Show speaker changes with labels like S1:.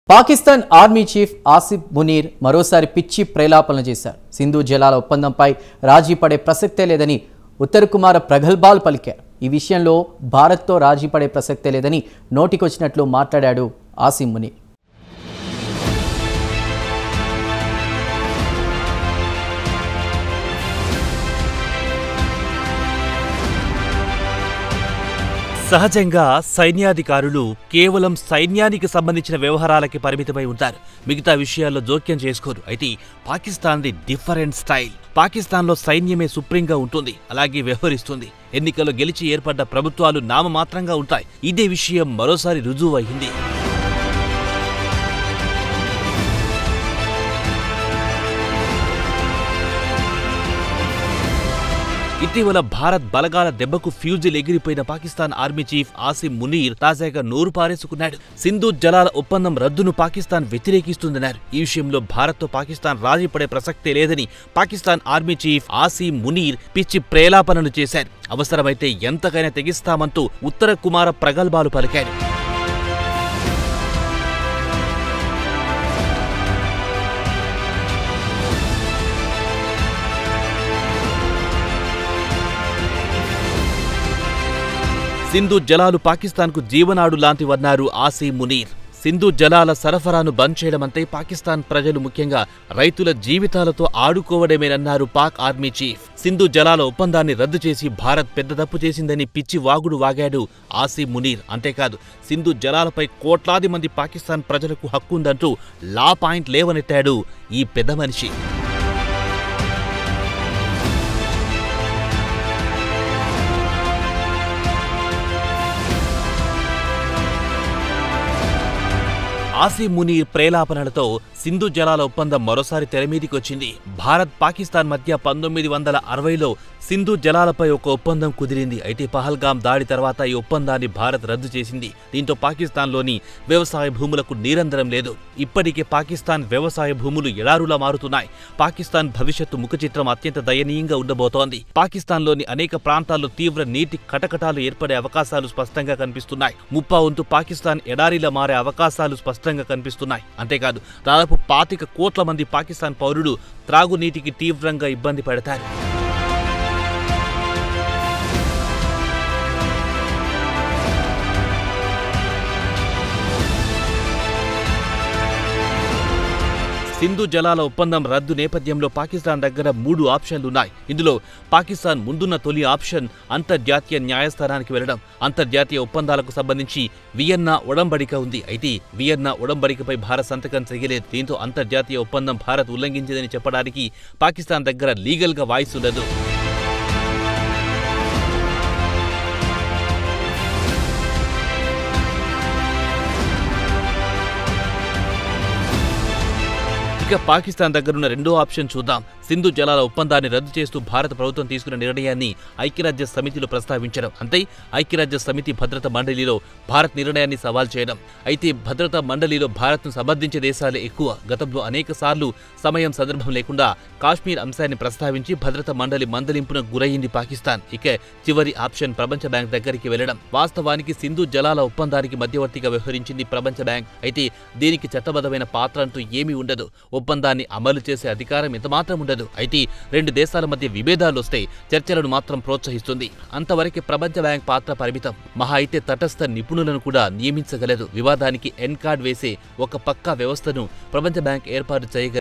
S1: Pakistan army chief Asif Munir మరోసారి పిచ్చి ప్రేలాపనలు చేశారు. సింధు జలాల ఒప్పందంపై రాజీ పడే ప్రసక్తే లేదని ఉత్తర కుమార ప్రగల్భాలు పలికారు. ఈ విషయంలో భారత్తో రాజీ పడే ప్రసక్తే లేదని నోటికొచ్చినట్లు మాట్లాడాడు ఆసిఫ్ మునీర్.
S2: సహజంగా సైన్యాధికారులు కేవలం సైన్యానికి సంబంధించిన వ్యవహారాలకి పరిమితమై ఉంటారు. మిగతా విషయాల్లో జోక్యం చేసుకోరు. అయితే పాకిస్తాన్ది డిఫరెంట్ స్టైల్. పాకిస్తాన్లో సైన్యమే సుప్రీంగా ఉంటుంది, అలాగే వ్యవహరిస్తుంది. ఎన్నికల్లో గెలిచి ఏర్పడ్డ ప్రభుత్వాలు నామమాత్రంగా ఉంటాయి. ఇదే విషయం మరోసారి రుజువైంది. ఇటీవల భారత్ బలగాల దెబ్బకు ఫ్యూజిల్ ఎగిరిపోయిన పాకిస్తాన్ ఆర్మీ చీఫ్ ఆసిఫ్ మునీర్ తాజాగా నోరు పారేసుకున్నాడు. సింధు జలాల ఒప్పందం రద్దును పాకిస్తాన్ వ్యతిరేకిస్తుందన్నారు. ఈ విషయంలో భారత్తో పాకిస్తాన్ రాజీ పడే ప్రసక్తే లేదని పాకిస్తాన్ ఆర్మీ చీఫ్ ఆసిఫ్ మునీర్ పిచ్చి ప్రేలాపనలు చేశారు. అవసరమైతే ఎంతకైనా తెగిస్తామంటూ ఉత్తర కుమార ప్రగల్భాలు పలికాడు. సింధు జలాలు పాకిస్తాన్కు జీవనాడు లాంటివన్నారు ఆసిఫ్ మునీర్. సింధు జలాల సరఫరాను బంద్ చేయడమంటే పాకిస్తాన్ ప్రజలు ముఖ్యంగా రైతుల జీవితాలతో ఆడుకోవడమేనన్నారు పాక్ ఆర్మీ చీఫ్. సింధు జలాల ఒప్పందాన్ని రద్దు చేసి భారత్ పెద్ద తప్పు చేసిందని పిచ్చి వాగుడు వాగాడు ఆసిఫ్ మునీర్. అంతేకాదు, సింధు జలాలపై కోట్లాది మంది పాకిస్తాన్ ప్రజలకు హక్కుందంటూ లా పాయింట్ లేవనెత్తాడు ఈ పెద్ద మనిషి. ఆసిఫ్ మునీర్ ప్రేలాపనలతో సింధు జలాల ఒప్పందం మరోసారి తెరమీదికొచ్చింది. భారత్ పాకిస్తాన్ మధ్య 1960లో సింధు జలాలపై ఒక ఒప్పందం కుదిరింది. అయితే పహల్గాం దాడి తర్వాత ఈ ఒప్పందాన్ని భారత్ రద్దు చేసింది. దీంతో పాకిస్తాన్లోని వ్యవసాయ భూములకు నీరందరం లేదు. ఇప్పటికే పాకిస్తాన్ వ్యవసాయ భూములు ఎడారులా మారుతున్నాయి. పాకిస్తాన్ భవిష్యత్తు ముఖచిత్రం అత్యంత దయనీయంగా ఉండబోతోంది. పాకిస్తాన్లోని అనేక ప్రాంతాల్లో తీవ్ర నీటి కటకటాలు ఏర్పడే అవకాశాలు స్పష్టంగా కనిపిస్తున్నాయి. ముప్పావంతు పాకిస్తాన్ ఎడారిలా మారే అవకాశాలు స్పష్టంగా కనిపిస్తున్నాయి. అంతేకాదు, దాదాపు 25 కోట్ల మంది పాకిస్తాన్ పౌరులు త్రాగునీటికి తీవ్రంగా ఇబ్బంది పడతారు. సింధు జలాల ఒప్పందం రద్దు నేపథ్యంలో పాకిస్తాన్ దగ్గర 3 ఆప్షన్లున్నాయి. ఇందులో పాకిస్తాన్ ముందున్న తొలి ఆప్షన్ అంతర్జాతీయ న్యాయస్థానానికి వెళ్లడం. అంతర్జాతీయ ఒప్పందాలకు సంబంధించి వియన్నా ఒడంబడిక ఉంది. అయితే వియన్నా ఒడంబడికపై భారత్ సంతకం చేయలేదు. దీంతో అంతర్జాతీయ ఒప్పందం భారత్ ఉల్లంఘించిందని చెప్పడానికి పాకిస్తాన్ దగ్గర లీగల్గా వాయిస్ ఉండదు. ఇక పాకిస్తాన్ దగ్గరున్న రెండో ఆప్షన్ చూద్దాం. సింధు జలాల ఒప్పందాన్ని రద్దు చేస్తూ భారత ప్రభుత్వం తీసుకున్న నిర్ణయాన్ని ఐక్యరాజ్య సమితిలో ప్రస్తావించడం. అంటే ఐక్యరాజ్య సమితి భద్రతా మండలిలో భారత్ నిర్ణయాన్ని సవాల్ చేయడం. అయితే భద్రతా మండలిలో భారత్ను సమర్థించే దేశాలే ఎక్కువ. గతంలో అనేక సార్లు సమయం సందర్భం లేకుండా కాశ్మీర్ అంశాన్ని ప్రస్తావించి భద్రతా మండలి మందలింపునకు గురయ్యింది పాకిస్తాన్. ఇక చివరి ఆప్షన్ ప్రపంచ బ్యాంక్ దగ్గరికి వెళ్లడం. వాస్తవానికి సింధు జలాల ఒప్పందానికి మధ్యవర్తిగా వ్యవహరించింది ప్రపంచ బ్యాంక్. అయితే దీనికి చట్టబద్ధమైన పాత్ర అంటూ ఏమీ ఉండదు. ఒప్పందాన్ని అమలు చేసే అధికారం ఎంతమాత్రం ఉండదు. అయితే 2 దేశాల మధ్య విభేదాలు వస్తే చర్చలను మాత్రం ప్రోత్సహిస్తుంది. అంతవరకే ప్రపంచ బ్యాంక్ పాత్ర పరిమితం. మహా అయితే తటస్థ నిపుణులను కూడా నియమించగలదు. వివాదానికి ఎన్ కార్డ్ వేసే ఒక పక్కా వ్యవస్థను ప్రపంచ బ్యాంక్ ఏర్పాటు చేయగలదు.